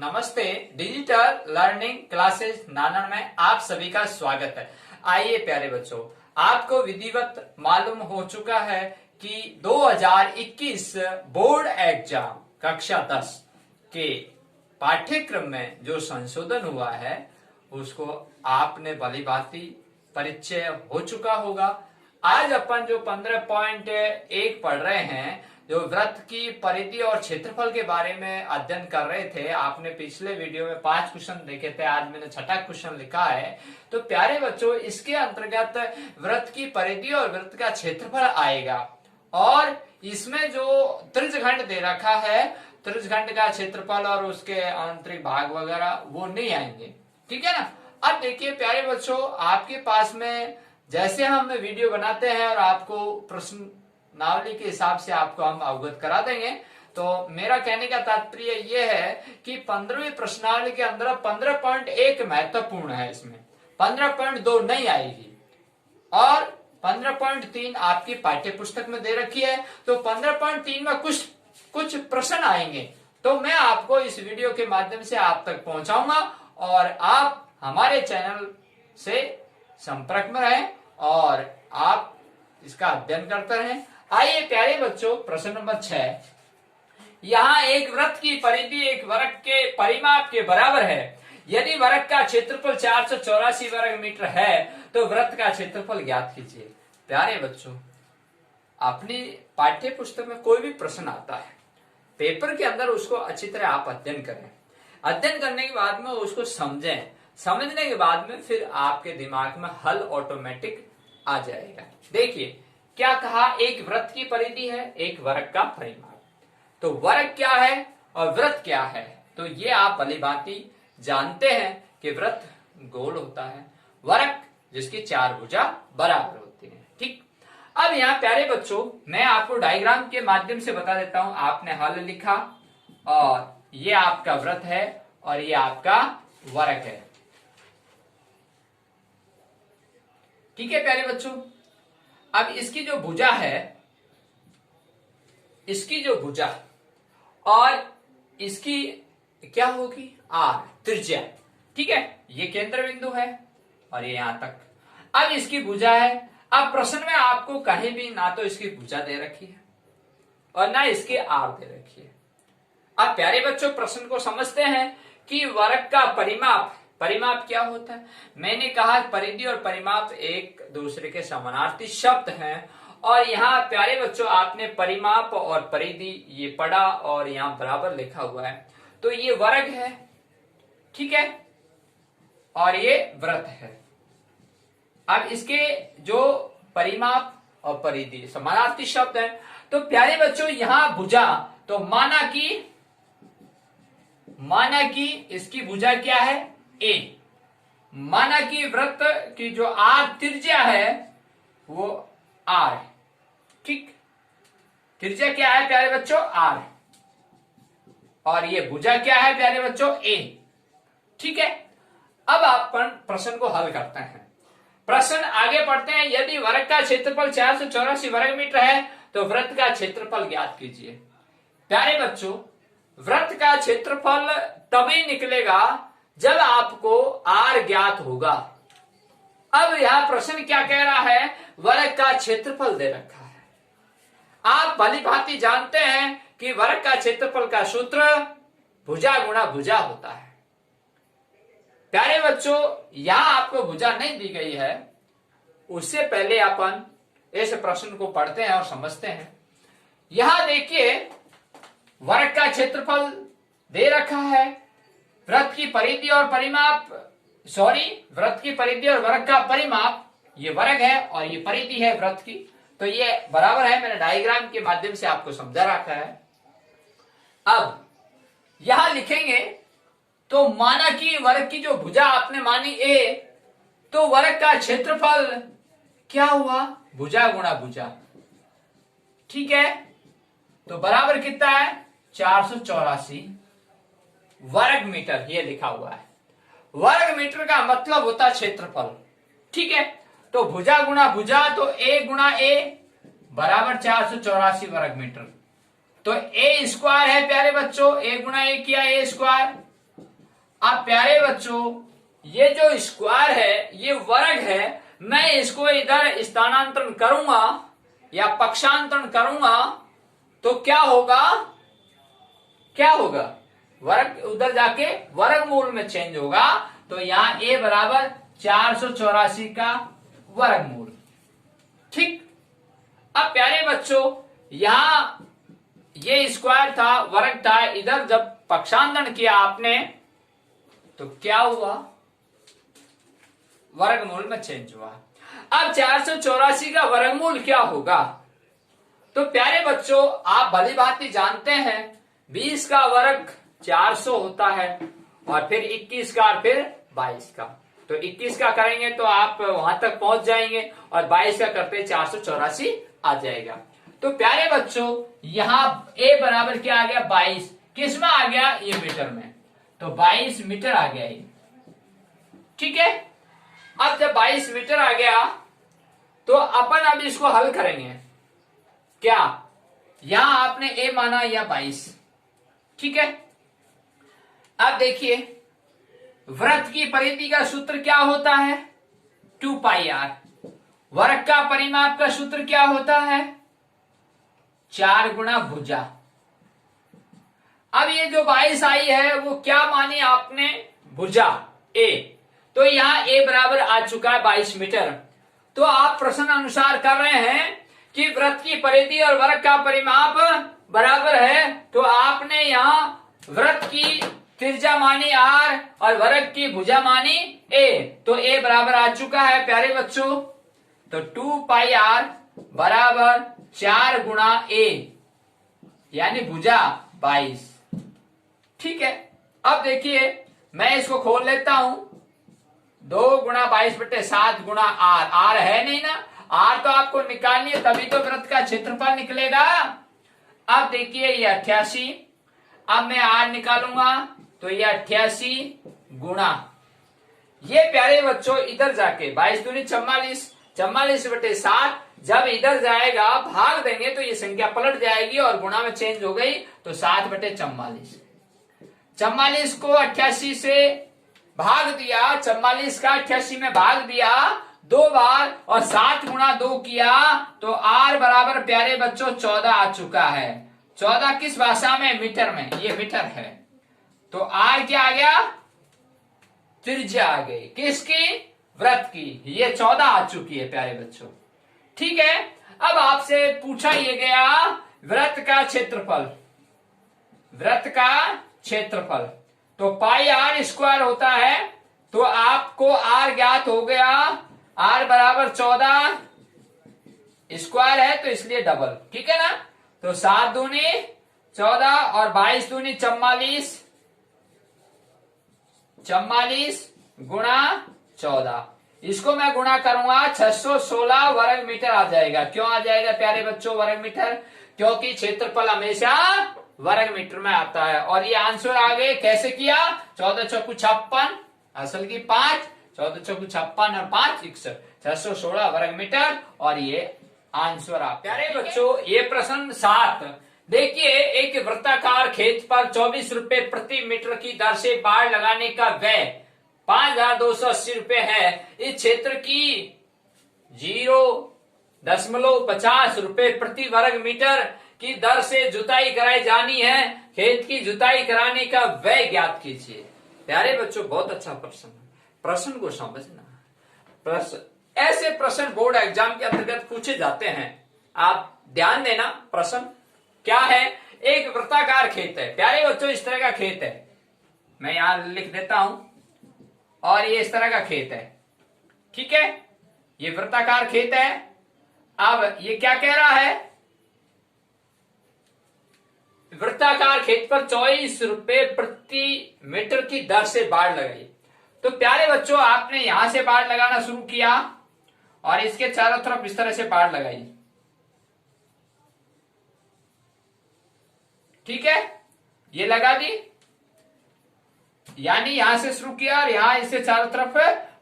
नमस्ते। Digital learning classes नानन में आप सभी का स्वागत है। आइए प्यारे बच्चों, आपको विधिवत मालूम हो चुका है कि 2021 बोर्ड एग्जाम कक्षा 10 के पाठ्यक्रम में जो संशोधन हुआ है उसको आपने भली भांति परिचय हो चुका होगा। आज अपन जो 15.1 पढ़ रहे हैं, जो वृत्त की परिधि और क्षेत्रफल के बारे में अध्ययन कर रहे थे। आपने पिछले वीडियो में 5 क्वेश्चन देखे थे, आज मैंने 6ठा क्वेश्चन लिखा है। तो प्यारे बच्चों, इसके अंतर्गत वृत्त की परिधि और वृत्त का क्षेत्रफल आएगा और इसमें जो त्रिज्यखंड दे रखा है, त्रिज्यखंड का क्षेत्रफल और उसके आंतरिक भाग वगैरह वो नहीं आएंगे। ठीक है ना। अब देखिए प्यारे बच्चों, आपके पास में जैसे हम वीडियो बनाते हैं और आपको प्रश्न नावली के हिसाब से आपको हम अवगत करा देंगे। तो मेरा कहने का तात्पर्य यह है कि 15वीं प्रश्नावली के अंदर 15.1 महत्वपूर्ण है। इसमें 15.2 नहीं आएगी और 15.3 आपकी पाठ्य पुस्तक में दे रखी है। तो 15.3 में कुछ प्रश्न आएंगे, तो मैं आपको इस वीडियो के माध्यम से आप तक पहुंचाऊंगा और आप हमारे चैनल से संपर्क में रहें और आप इसका अध्ययन करते रहें। आइए प्यारे बच्चों, प्रश्न नंबर 6। यहाँ एक वृत्त की परिधि एक वर्ग के परिमाप के बराबर है। यदि वर्ग का क्षेत्रफल 484 वर्ग मीटर है तो वृत्त का क्षेत्रफल ज्ञात कीजिए। प्यारे बच्चों, अपनी पाठ्य पुस्तक में कोई भी प्रश्न आता है, पेपर के अंदर उसको अच्छी तरह आप अध्ययन करें। अध्ययन करने के बाद में उसको समझें, समझने के बाद में फिर आपके दिमाग में हल ऑटोमेटिक आ जाएगा। देखिए क्या कहा, एक वृत्त की परिधि है, एक वर्ग का परिमाप। तो वर्ग क्या है और वृत्त क्या है, तो ये आप भली भांति जानते हैं कि वृत्त गोल होता है, वर्ग जिसकी 4 भुजा बराबर होती है। ठीक। अब यहाँ प्यारे बच्चों, मैं आपको डायग्राम के माध्यम से बता देता हूं। आपने हल लिखा और ये आपका वृत्त है और ये आपका वर्ग है। ठीक है प्यारे बच्चों। अब इसकी जो भुजा है, इसकी जो भुजा और इसकी क्या होगी, आर, त्रिज्या। ठीक है, ये केंद्र बिंदु है और ये यहां तक। अब इसकी भुजा है। अब प्रश्न में आपको कहीं भी ना तो इसकी भुजा दे रखी है और ना इसकी आर दे रखी है। अब प्यारे बच्चों, प्रश्न को समझते हैं कि वर्ग का परिमाप क्या होता है। मैंने कहा परिधि और परिमाप एक दूसरे के समानार्थी शब्द हैं और यहाँ प्यारे बच्चों आपने परिमाप और परिधि ये पढ़ा और यहाँ बराबर लिखा हुआ है। तो ये वर्ग है, ठीक है, और ये वृत्त है। अब इसके जो परिमाप और परिधि समानार्थी शब्द है, तो प्यारे बच्चों यहाँ भुजा, तो माना कि इसकी भुजा क्या है, ए। माना कि वृत्त की जो आर त्रिज्या है वो आर है। ठीक, त्रिज्या क्या है प्यारे बच्चों, आर, और ये भुजा क्या है प्यारे बच्चों, ए। ठीक है। अब अपन प्रश्न को हल करते हैं। प्रश्न आगे पढ़ते हैं। यदि वर्ग का क्षेत्रफल 484 वर्ग मीटर है तो वृत्त का क्षेत्रफल ज्ञात कीजिए। प्यारे बच्चों, वृत्त का क्षेत्रफल तभी निकलेगा जब आपको आर ज्ञात होगा। अब यह प्रश्न क्या कह रहा है, वर्ग का क्षेत्रफल दे रखा है। आप भली भांति जानते हैं कि वर्ग का क्षेत्रफल का सूत्र भुजा गुणा भुजा होता है। प्यारे बच्चों, यहां आपको भुजा नहीं दी गई है, उससे पहले अपन इस प्रश्न को पढ़ते हैं और समझते हैं। यहां देखिए वर्ग का क्षेत्रफल दे रखा है, वृत्त की परिधि और परिमाप, वृत्त की परिधि और वर्ग का परिमाप, ये वर्ग है और ये परिधि है वृत्त की, तो ये बराबर है। मैंने डायग्राम के माध्यम से आपको समझा रखा है। अब यहां लिखेंगे तो माना कि वर्ग की जो भुजा आपने मानी ए, तो वर्ग का क्षेत्रफल क्या हुआ, भुजा गुणा भुजा। ठीक है, तो बराबर कितना है, 484 वर्ग मीटर, ये लिखा हुआ है। वर्ग मीटर का मतलब होता है क्षेत्रफल। ठीक है, तो भुजा गुणा भुजा, तो ए गुणा ए बराबर 484 वर्ग मीटर। तो ए स्क्वायर है प्यारे बच्चों, ए गुणा ए किया ए स्क्वायर, अब प्यारे बच्चों, ये जो स्क्वायर है ये वर्ग है, मैं इसको इधर स्थानांतरण करूंगा या पक्षांतरण करूंगा तो क्या होगा, क्या होगा, वर्ग उधर जाके वर्गमूल में चेंज होगा। तो यहां a बराबर 484 का वर्गमूल। ठीक। अब प्यारे बच्चों, यहां ये स्क्वायर था, वर्ग था, इधर जब पक्षांतरण किया आपने तो क्या हुआ, वर्गमूल में चेंज हुआ। अब 484 का वर्गमूल क्या होगा? तो प्यारे बच्चों, आप भली भांति जानते हैं 20 का वर्ग 400 होता है और फिर 21 का और फिर 22 का। तो 21 का करेंगे तो आप वहां तक पहुंच जाएंगे और 22 का करते 484 आ जाएगा। तो प्यारे बच्चों, यहां a बराबर क्या आ गया, 22। किस में आ गया, ये मीटर में, तो 22 मीटर आ गया ये। ठीक है। अब जब 22 मीटर आ गया तो अपन अब इसको हल करेंगे। क्या, यहां आपने a माना या 22, ठीक है। अब देखिए, वृत्त की परिधि का सूत्र क्या होता है, 2 पाई r। वर्ग का परिमाप का सूत्र क्या होता है, 4 गुना भुजा। अब ये जो 22 आई है वो क्या मानी आपने, भुजा a। तो यहां a बराबर आ चुका है 22 मीटर। तो आप प्रश्न अनुसार कर रहे हैं कि वृत्त की परिधि और वर्ग का परिमाप बराबर है, तो आपने यहां वृत्त की त्रिज्या मानी r और वर्ग की भुजा मानी a। तो a बराबर आ चुका है प्यारे बच्चों। तो 2 पाई r बराबर 4 गुणा a, यानी भुजा 22। ठीक है। अब देखिए, मैं इसको खोल लेता हूं, 2 गुणा 22/7 गुणा r। r है नहीं ना, r तो आपको निकालनी है, तभी तो वृत्त का क्षेत्रफल निकलेगा। अब देखिए ये 88, अब मैं r निकालूंगा तो ये 88 गुणा, ये प्यारे बच्चों इधर जाके 22 दूनी 44, 44/7 जब इधर जाएगा भाग देंगे तो ये संख्या पलट जाएगी और गुणा में चेंज हो गई, तो 7/44। 44 को 88 से भाग दिया, 44 का 88 में भाग दिया 2 बार और 7 गुणा 2 किया, तो r बराबर प्यारे बच्चों 14 आ चुका है। 14 किस भाषा में, मीटर में, ये मीटर है। तो r क्या आ गया, त्रिज्या आ गई, किसकी, वृत्त की, ये 14 आ चुकी है प्यारे बच्चों। ठीक है। अब आपसे पूछा ये गया वृत्त का क्षेत्रफल, वृत्त का क्षेत्रफल, तो पाई r स्क्वायर होता है। तो आपको r ज्ञात हो गया, r बराबर 14 स्क्वायर है तो इसलिए डबल, ठीक है ना। तो 7 दूनी 14 और 22 दूनी 44, 44 गुणा 14, इसको मैं गुणा करूंगा 616 वर्ग मीटर आ जाएगा। क्यों आ जाएगा प्यारे बच्चों वर्ग मीटर, क्योंकि क्षेत्रफल हमेशा वर्ग मीटर में आता है। और ये आंसर आ गए, कैसे किया, 14 चौकू 56, असल की 5, 14 चौकू 56 और 5 61, 616 वर्ग मीटर, और ये आंसर आ। प्यारे बच्चों, ये प्रश्न 7 देखिए, एक वृत्ताकार खेत पर 24 रुपए प्रति मीटर की दर से बाड़ लगाने का व्यय 5280 रुपए है। इस क्षेत्र की 0.50 रुपए प्रति वर्ग मीटर की दर से जुताई कराई जानी है। खेत की जुताई कराने का व्यय ज्ञात कीजिए। प्यारे बच्चों, बहुत अच्छा प्रश्न है, प्रश्न को समझना। प्रश्न, ऐसे प्रश्न बोर्ड एग्जाम के अंतर्गत पूछे जाते हैं, आप ध्यान देना। प्रश्न क्या है, एक वृत्ताकार खेत है प्यारे बच्चों, इस तरह का खेत है, मैं यहां लिख देता हूं, और ये इस तरह का खेत है, ठीक है, ये वृत्ताकार खेत है। अब ये क्या कह रहा है, वृत्ताकार खेत पर 24 रुपए प्रति मीटर की दर से बाड़ लगाई। तो प्यारे बच्चों, आपने यहां से बाड़ लगाना शुरू किया और इसके चारों तरफ इस तरह से बाड़ लगाई, ठीक है, ये लगा दी, यानी यहां से शुरू किया और यहां इससे चारों तरफ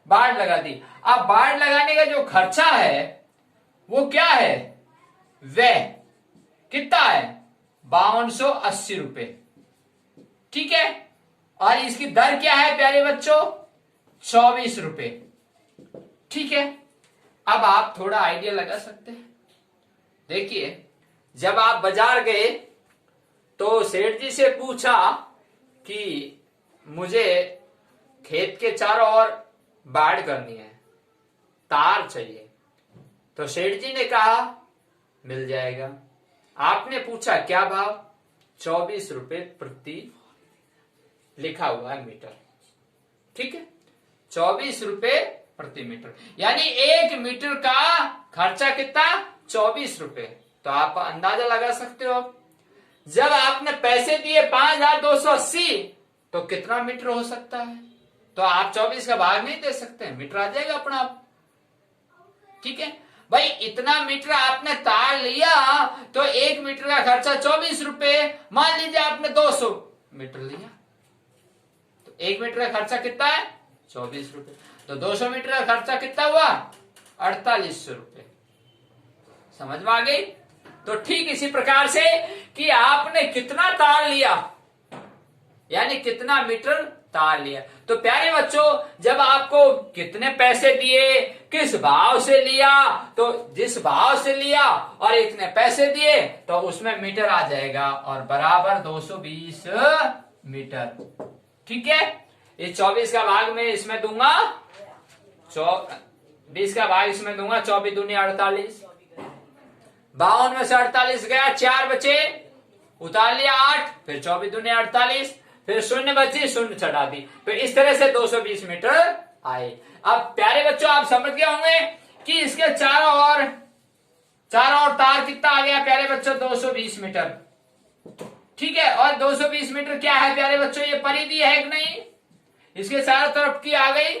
बाड़ लगा दी। अब बाड़ लगाने का जो खर्चा है वो क्या है, व्यय कितना है, 5280 रुपए, ठीक है। और इसकी दर क्या है प्यारे बच्चों, 24 रुपए। ठीक है, अब आप थोड़ा आइडिया लगा सकते हैं। देखिए, जब आप बाजार गए तो सेठ जी से पूछा कि मुझे खेत के चारों ओर बाड़ करनी है, तार चाहिए, तो सेठ जी ने कहा मिल जाएगा। आपने पूछा क्या भाव, 24 रुपए प्रति लिखा हुआ है मीटर। ठीक है, 24 रुपए प्रति मीटर, यानी 1 मीटर का खर्चा कितना, 24 रुपए। तो आप अंदाजा लगा सकते हो, जब आपने पैसे दिए 5280 तो कितना मीटर हो सकता है। तो आप 24 का भाग नहीं दे सकते, मीटर आ जाएगा अपना आप। ठीक है भाई, इतना मीटर आपने तार लिया तो 1 मीटर का खर्चा 24 रुपए। मान लीजिए आपने 200 मीटर लिया तो 1 मीटर का खर्चा कितना है, 24 रुपए। तो 200 मीटर का खर्चा कितना हुआ, 4800 रुपए। समझ में आ गई। तो ठीक इसी प्रकार से कि आपने कितना तार लिया, यानी कितना मीटर तार लिया। तो प्यारे बच्चों, जब आपको कितने पैसे दिए, किस भाव से लिया, तो जिस भाव से लिया और इतने पैसे दिए तो उसमें मीटर आ जाएगा और बराबर 220 मीटर। ठीक है, इस 24 का भाग में इसमें दूंगा, 20 का भाग इसमें दूंगा, 24 दूनी 48, 52 में से 48 गया, 4 बचे, उतार लिया 8, फिर 24 दूनी 48, फिर शून्य बची, शून्य चढ़ा दी। तो इस तरह से 220 मीटर आए। अब प्यारे बच्चों, आप समझ गए होंगे कि इसके चारों ओर तार कितना आ गया प्यारे बच्चों, 220 मीटर। ठीक है, और 220 मीटर क्या है प्यारे बच्चों, ये परिधि है कि नहीं, इसके चारों तरफ की आ गई।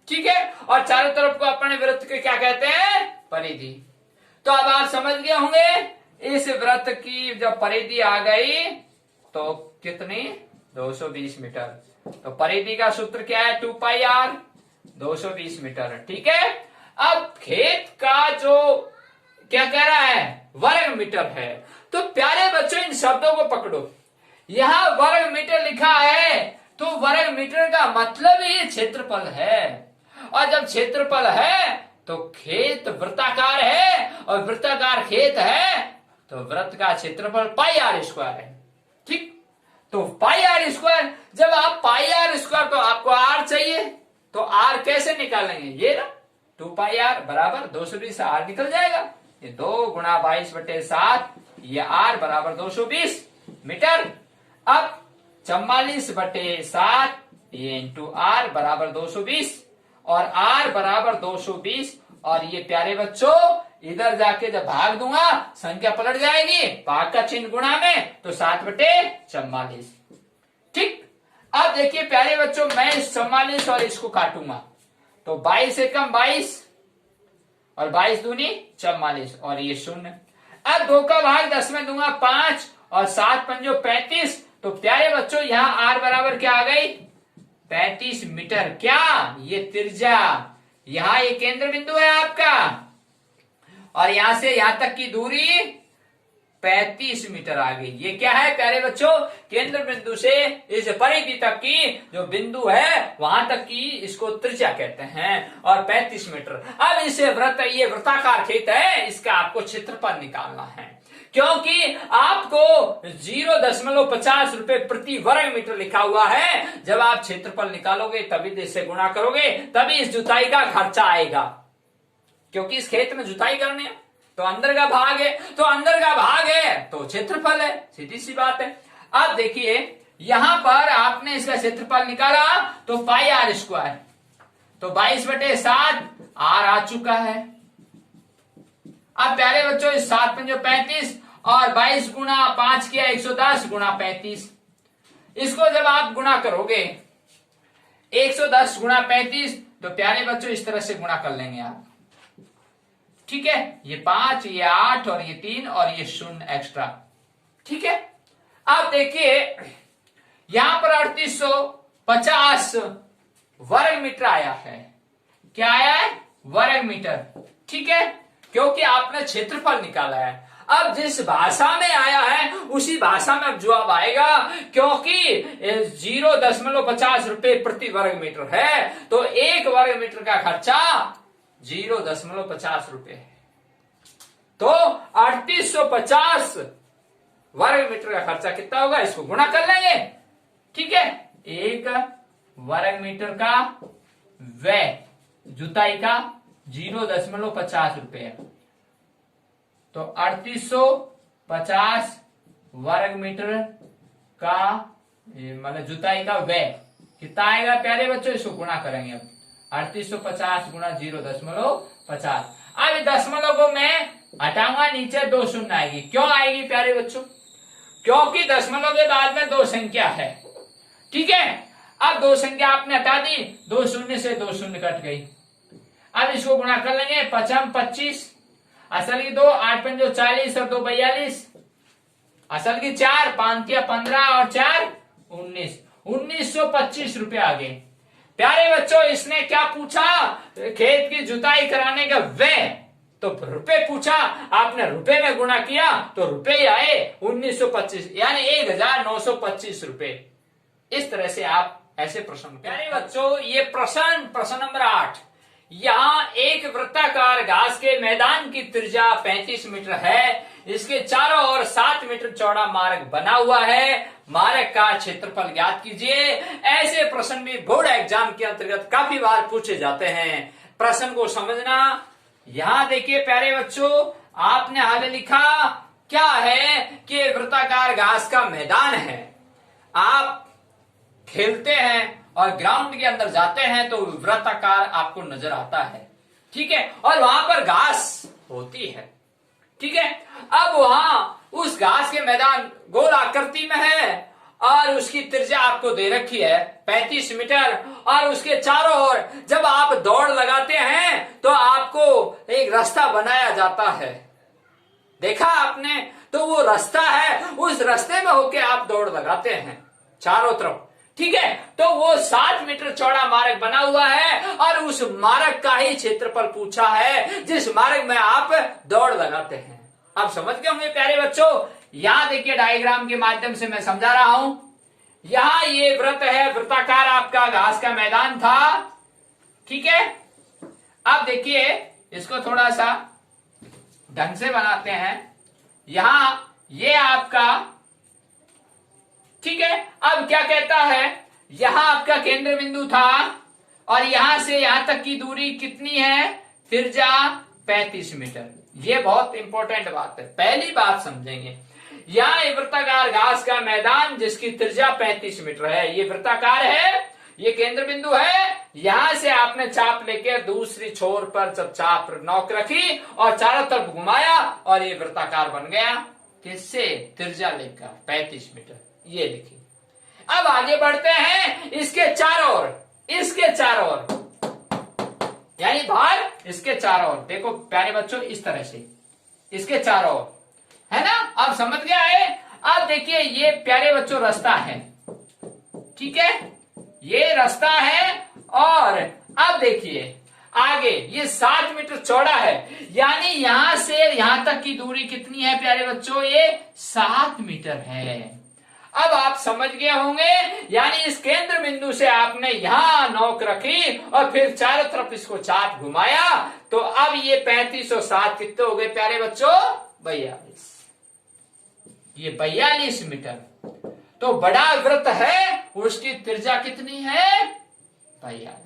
ठीक है, और चारों तरफ को अपने वृत्त के क्या कहते हैं, परिधि। तो अब आप समझ गए होंगे, इस वृत्त की जब परिधि आ गई तो कितनी, 220 मीटर। तो परिधि का सूत्र क्या है, 2πr, 220 मीटर। ठीक है, अब खेत का जो क्या कह रहा है, वर्ग मीटर है। तो प्यारे बच्चों, इन शब्दों को पकड़ो, यहां वर्ग मीटर लिखा है तो वर्ग मीटर का मतलब ही क्षेत्रफल है। और जब क्षेत्रफल है तो खेत वृत्ताकार है और वृत्ताकार खेत है तो वृत्त का क्षेत्रफल πr² है। ठीक, तो πr², जब आप πr², तो आपको r चाहिए, तो r कैसे निकालेंगे, ये ना 2πr बराबर 220 से r निकल जाएगा, ये 2 गुणा 22/7, ये r बराबर 220 मीटर। अब 44/7 ये इंटू r बराबर 220 और r बराबर 220। और ये प्यारे बच्चों, इधर जाके जब भाग दूंगा संख्या पलट जाएगी, भाग का चिन्ह गुणा में, तो 7/44। ठीक, अब देखिए प्यारे बच्चों, मैं इस 44 और इसको काटूंगा तो 22 एकम 22 और 22 दूनी 44 और ये 0। अब 2 का भाग 10 में दूंगा 5 और 7 पंजो 35। तो प्यारे बच्चों, यहां r बराबर क्या आ गई, 35 मीटर। क्या, ये त्रिज्या, यहां ये केंद्र बिंदु है आपका और यहां से यहां तक की दूरी 35 मीटर आ गई। ये क्या है प्यारे बच्चों, केंद्र बिंदु से इस परिधि तक की जो बिंदु है वहां तक की इसको त्रिज्या कहते हैं और 35 मीटर। अब इसे ये वृत्ताकार खेत है, इसका आपको क्षेत्रफल निकालना है, क्योंकि आपको 0.50 रुपए प्रति वर्ग मीटर लिखा हुआ है। जब आप क्षेत्रफल निकालोगे तभी इससे गुणा करोगे, तभी इस जुताई का खर्चा आएगा, क्योंकि इस खेत में जुताई करनी है तो अंदर का भाग है, तो अंदर का भाग है तो क्षेत्रफल है, सीधी सी बात है। अब देखिए, यहां पर आपने इसका क्षेत्रफल निकाला तो πr², तो 22/7 r आ चुका है। अब प्यारे बच्चों, इस 7 पंजो 35 और 22 गुणा 5 किया 110 गुणा 35, इसको जब आप गुणा करोगे 110 गुणा 35, तो प्यारे बच्चों इस तरह से गुणा कर लेंगे आप। ठीक है, ये 5, ये 8 और ये 3 और ये 0 एक्स्ट्रा। ठीक है, अब देखिए यहां पर 3850 वर्ग मीटर आया है। क्या आया है, वर्ग मीटर। ठीक है, क्योंकि आपने क्षेत्रफल निकाला है। अब जिस भाषा में आया है उसी भाषा में अब जवाब आएगा, क्योंकि 0.50 रुपए प्रति वर्ग मीटर है, तो 1 वर्ग मीटर का खर्चा 0.50 रुपए है। तो 3850 वर्ग मीटर का खर्चा कितना होगा, इसको गुणा कर लेंगे। ठीक है, 1 वर्ग मीटर का व्यय जुताई का 0.50 रुपए है, तो 3850 वर्ग मीटर का मतलब जुताई का व्यय कितना आएगा प्यारे बच्चों, इसको गुणा करेंगे। अब 3850 गुणा 0.50। अब दशमलव को मैं हटाऊंगा, नीचे 2 शून्य आएगी। क्यों आएगी प्यारे बच्चों, क्योंकि दशमलव के बाद में 2 संख्या है। ठीक है, अब 2 संख्या आपने हटा दी, 2 शून्य से 2 शून्य कट गई। अब इसको गुणा कर लेंगे, 5 25, असल की 2, 8 पंजो 40 और 2 42, असल की 4, 5 15 और 4 19, 1925 रुपए आ गए। प्यारे बच्चों, इसने क्या पूछा, खेत की जुताई कराने का व्यय, तो रुपए पूछा, आपने रुपए में गुणा किया तो रुपए ही आए 1925, यानी 1925 रुपए। इस तरह से आप ऐसे प्रश्न। प्यारे बच्चों, ये प्रश्न नंबर 8, यहाँ एक वृत्ताकार घास के मैदान की त्रिज्या 35 मीटर है, इसके चारों ओर 7 मीटर चौड़ा मार्ग बना हुआ है, मार्ग का क्षेत्रफल ज्ञात कीजिए। ऐसे प्रश्न भी बोर्ड एग्जाम के अंतर्गत काफी बार पूछे जाते हैं। प्रश्न को समझना, यहां देखिए प्यारे बच्चों, आपने हाल लिखा क्या है कि वृत्ताकार घास का मैदान है, आप खेलते हैं और ग्राउंड के अंदर जाते हैं तो वृत्ताकार आपको नजर आता है। ठीक है, और वहां पर घास होती है। ठीक है, अब वहां उस घास के मैदान गोल आकृति में है और उसकी त्रिज्या आपको दे रखी है 35 मीटर, और उसके चारों ओर जब आप दौड़ लगाते हैं तो आपको एक रास्ता बनाया जाता है। देखा आपने, तो वो रास्ता है, उस रास्ते में होके आप दौड़ लगाते हैं चारों तरफ। ठीक है, तो वो 7 मीटर चौड़ा मार्ग बना हुआ है और उस मार्ग का ही क्षेत्रफल पूछा है जिस मार्ग में आप दौड़ लगाते हैं। आप समझ गए होंगे प्यारे बच्चों। यहां देखिए डायग्राम के माध्यम से मैं समझा रहा हूं। यहां ये वृत्त है, वृत्ताकार आपका घास का मैदान था। ठीक है, अब देखिए इसको थोड़ा सा ढंग से बनाते हैं। यहां ये आपका, ठीक है, अब क्या कहता है, यहां आपका केंद्र बिंदु था और यहां से यहां तक की दूरी कितनी है, त्रिज्या 35 मीटर। ये बहुत इंपॉर्टेंट बात है, पहली बात समझेंगे। यहाँ वृत्ताकार घास का मैदान जिसकी त्रिज्या 35 मीटर है, ये वृत्ताकार है, ये केंद्र बिंदु है। यहां से आपने चाप लेकर दूसरी छोर पर जब चाप नोक रखी और चारों तरफ घुमाया और ये वृत्ताकार बन गया, किससे, त्रिज्या लेकर 35 मीटर। ये लिखिए। अब आगे बढ़ते हैं, इसके चारों ओर, इसके चारों ओर, यानी बाहर इसके चारों ओर, देखो प्यारे बच्चों इस तरह से इसके चारों ओर, है ना। अब समझ गया है। अब देखिए ये प्यारे बच्चों रास्ता है। ठीक है, ये रास्ता है और अब देखिए आगे ये 7 मीटर चौड़ा है, यानी यहां से यहां तक की दूरी कितनी है प्यारे बच्चों, ये 7 मीटर है। अब आप समझ गए होंगे, यानी इस केंद्र बिंदु से आपने यहां नोक रखी और फिर चारों तरफ इसको चाप घुमाया, तो अब ये 35 और 7 कितने हो गए प्यारे बच्चों, 42। ये 42 मीटर। तो बड़ा वृत्त है, उसकी त्रिज्या कितनी है, 42।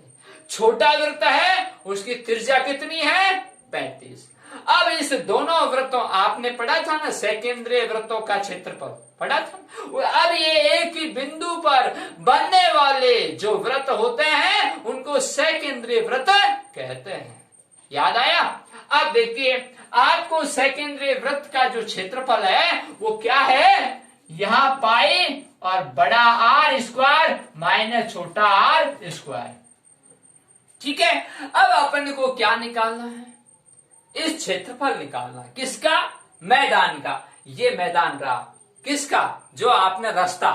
छोटा वृत्त है, उसकी त्रिज्या कितनी है, 35। अब इस दोनों वृत्तों, आपने पढ़ा था ना सकेंद्रीय वृत्तों का क्षेत्रफल, पढ़ा था। अब ये एक ही बिंदु पर बनने वाले जो वृत्त होते हैं उनको सकेंद्रीय वृत्त कहते हैं। याद आया। अब देखिए आपको सकेंद्रीय वृत्त का जो क्षेत्रफल है वो क्या है, यहां पाई और बड़ा आर स्क्वायर माइनस छोटा आर स्क्वायर। ठीक है, अब अपन को क्या निकालना है, इस क्षेत्रफल निकालना है। किसका, मैदान का। ये मैदान रहा, किसका, जो आपने रास्ता,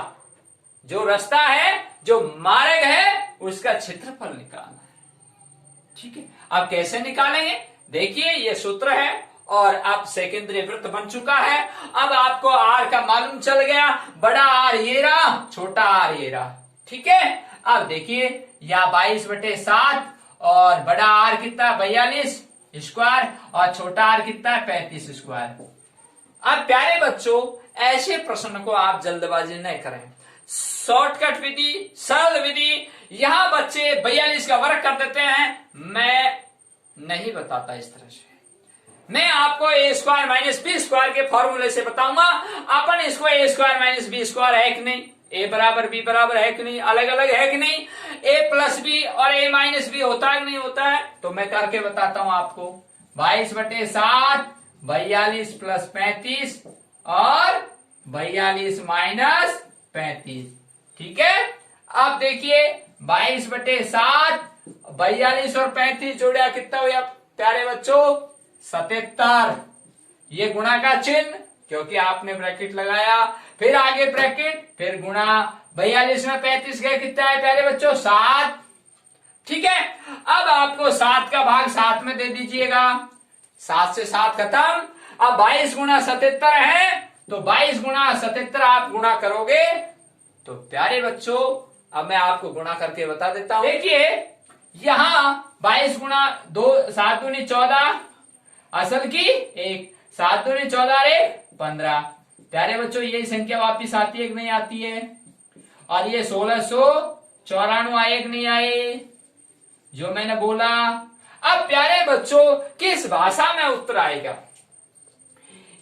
जो रास्ता है, जो मार्ग है, उसका क्षेत्रफल निकालना है। ठीक है, अब कैसे निकालेंगे, देखिए ये सूत्र है और अब सेकेंडरी वृत्त बन चुका है। अब आपको आर का मालूम चल गया, बड़ा आर ये रहा, छोटा आर ये रहा। ठीक है, अब देखिए या 22/7 और बड़ा आर कितना 42 स्क्वायर और छोटा आर कितना 35 स्क्वायर। अब प्यारे बच्चों ऐसे प्रश्न को आप जल्दबाजी नहीं करें, शॉर्टकट विधि, सरल विधि। यहां बच्चे 42 का वर्ग कर देते हैं, मैं नहीं बताता इस तरह से। मैं आपको a square minus B square के फॉर्मूले से बताऊंगा। अपन इसको a square minus B square है कि नहीं, a बराबर b बराबर है कि नहीं, अलग अलग है कि नहीं, a प्लस बी और a माइनस बी होता है कि नहीं होता है, तो मैं करके बताता हूं आपको। 22/7 42 प्लस 35 और 42 माइनस 35। ठीक है, अब देखिए 22/7 42 और 35 जोड़ा कितना हुआ प्यारे बच्चों 77। ये गुणा का चिन्ह क्योंकि आपने ब्रैकेट लगाया, फिर आगे ब्रैकेट, फिर गुणा। 42 में 35 गए कितना है प्यारे बच्चों 7। ठीक है, अब आपको 7 का भाग 7 में दे दीजिएगा, 7 से 7 खत्म। अब 22 गुणा 77 है, तो 22 गुणा 77 आप गुणा करोगे तो प्यारे बच्चों अब मैं आपको गुणा करके बता देता हूं। देखिए यहां 22 गुणा 2 7 दूनी 14 असल की 1, 7 दूनी 14 रे 15। प्यारे बच्चों यही संख्या वापिस आती है कि नहीं आती है, और ये 1694 आए कि नहीं आए जो मैंने बोला। अब प्यारे बच्चों किस भाषा में उत्तर आएगा,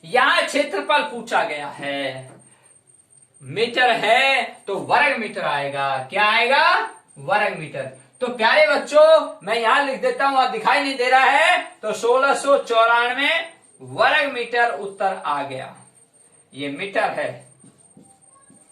यहां क्षेत्रफल पूछा गया है, मीटर है तो वर्ग मीटर आएगा। क्या आएगा, वर्ग मीटर। तो प्यारे बच्चों मैं यहां लिख देता हूं, दिखाई नहीं दे रहा है, तो 1694 वर्ग मीटर उत्तर आ गया। ये मीटर है।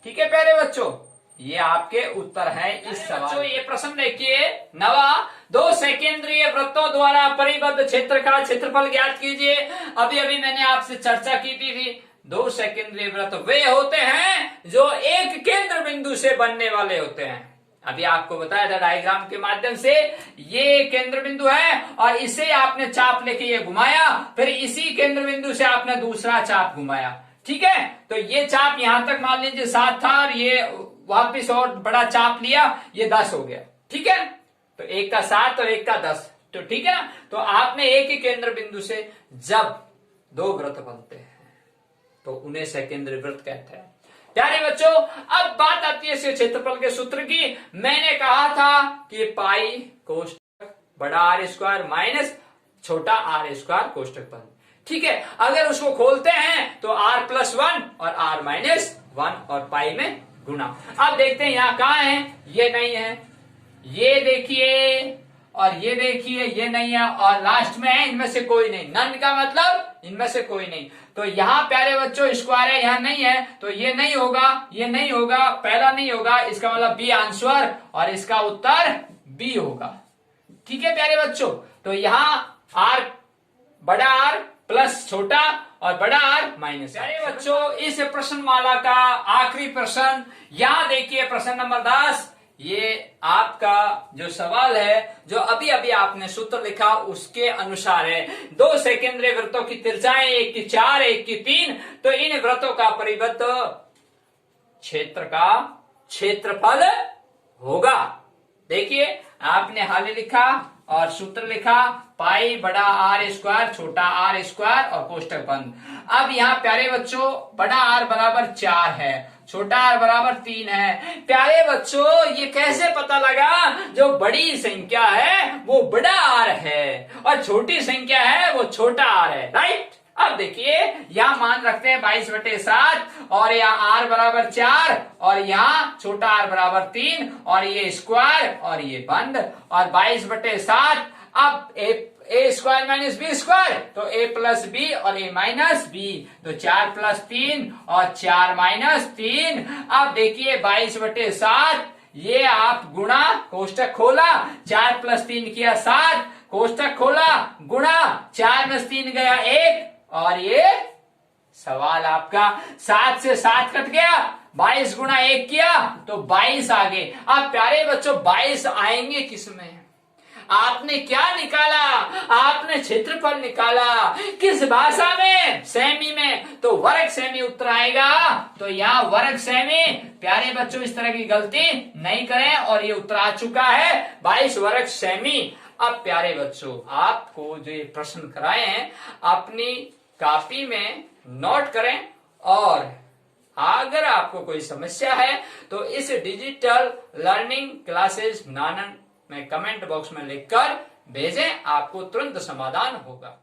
ठीक है प्यारे बच्चों, ये आपके उत्तर है इस सवाल। ये प्रश्न देखिए, नवा 2 सेकेंद्रीय वृत्तों द्वारा परिबद्ध क्षेत्र का क्षेत्रफल ज्ञात कीजिए। अभी अभी मैंने आपसे चर्चा की थी 2 सेकेंद्रीय वृत्त वे होते हैं जो एक केंद्र बिंदु से बनने वाले होते हैं। अभी आपको बताया था डायग्राम के माध्यम से, ये केंद्र बिंदु है और इसे आपने चाप लेके ये घुमाया, फिर इसी केंद्र बिंदु से आपने दूसरा चाप घुमाया। ठीक है, तो ये चाप यहां तक मान लीजिए 7 था और ये वापिस और बड़ा चाप लिया, ये 10 हो गया। ठीक है, तो एक का 7 और एक का 10, तो ठीक है ना। तो आपने एक ही केंद्र बिंदु से जब 2 वृत्त बनते हैं तो उन्हें सेकेंद्रीय वृत्त कहते हैं। प्यारे बच्चों अब बात आती है इसके क्षेत्रफल के सूत्र की। मैंने कहा था कि पाई कोष्टक बड़ा आर स्क्वायर माइनस छोटा आर स्क्वायर कोष्टक बंद। ठीक है, अगर उसको खोलते हैं तो r + 1 और r - 1 और पाई में गुणा। अब देखते हैं यहाँ कहाँ है, ये नहीं है, ये देखिए और ये देखिए ये नहीं है, और लास्ट में है इनमें से कोई नहीं। नन का मतलब इनमें से कोई नहीं। तो यहाँ प्यारे बच्चों स्क्वायर है, यहाँ नहीं है, तो ये नहीं होगा, ये नहीं होगा, पहला नहीं होगा, इसका मतलब बी आंसर और इसका उत्तर बी होगा। ठीक है प्यारे बच्चों, तो यहाँ आर बड़ा आर प्लस छोटा और बड़ा आर माइनस। प्यारे बच्चों इस प्रश्नमाला का आखिरी प्रश्न यहाँ देखिए, प्रश्न नंबर 10। ये आपका जो सवाल है, जो अभी अभी आपने सूत्र लिखा उसके अनुसार है। 2 सेकेंद्रीय वृत्तों की तिरछाएं, एक की 4 एक की 3, तो इन वृत्तों का परिबद्ध क्षेत्र का क्षेत्रफल होगा। देखिए आपने हाल लिखा और सूत्र लिखा, पाई बड़ा आर स्क्वायर छोटा आर स्क्वायर और कोष्टक बंद। अब यहाँ प्यारे बच्चों बड़ा आर बराबर 4 है, छोटा आर बराबर 3 है। प्यारे बच्चों ये कैसे पता लगा, जो बड़ी संख्या है वो बड़ा आर है और छोटी संख्या है वो छोटा आर है, राइट। अब देखिए यहाँ मान रखते हैं 22/7 और यहाँ आर बराबर 4 और यहाँ छोटा आर बराबर 3 और ये स्क्वायर और ये बंद और 22/7। अब ए स्क्वायर माइनस बी स्क्वायर, तो a प्लस बी और a माइनस बी, तो 4 + 3 और 4 - 3। अब देखिए 22/7, ये आप गुणा, कोष्टक खोला, 4 + 3 किया 7, कोष्टक खोला, गुणा, 4 - 3 गया 1 और ये सवाल आपका 7 से 7 कट गया, 22 गुणा 1 किया तो 22 आ गए। अब प्यारे बच्चों 22 आएंगे किसमें, आपने क्या निकाला? आपने क्षेत्रफल निकाला। किस भाषा में? सेमी में। तो वर्ग सेमी उत्तर आएगा। तो यहाँ वर्ग सेमी। प्यारे बच्चों, इस तरह की गलती नहीं करें, और ये उत्तर आ चुका है 22 वर्ग सेमी। अब प्यारे बच्चों, आपको जो ये प्रश्न कराए हैं अपनी कॉपी में नोट करें, और अगर आपको कोई समस्या है तो इस डिजिटल लर्निंग क्लासेस नानन में कमेंट बॉक्स में लिखकर भेजें, आपको तुरंत समाधान होगा।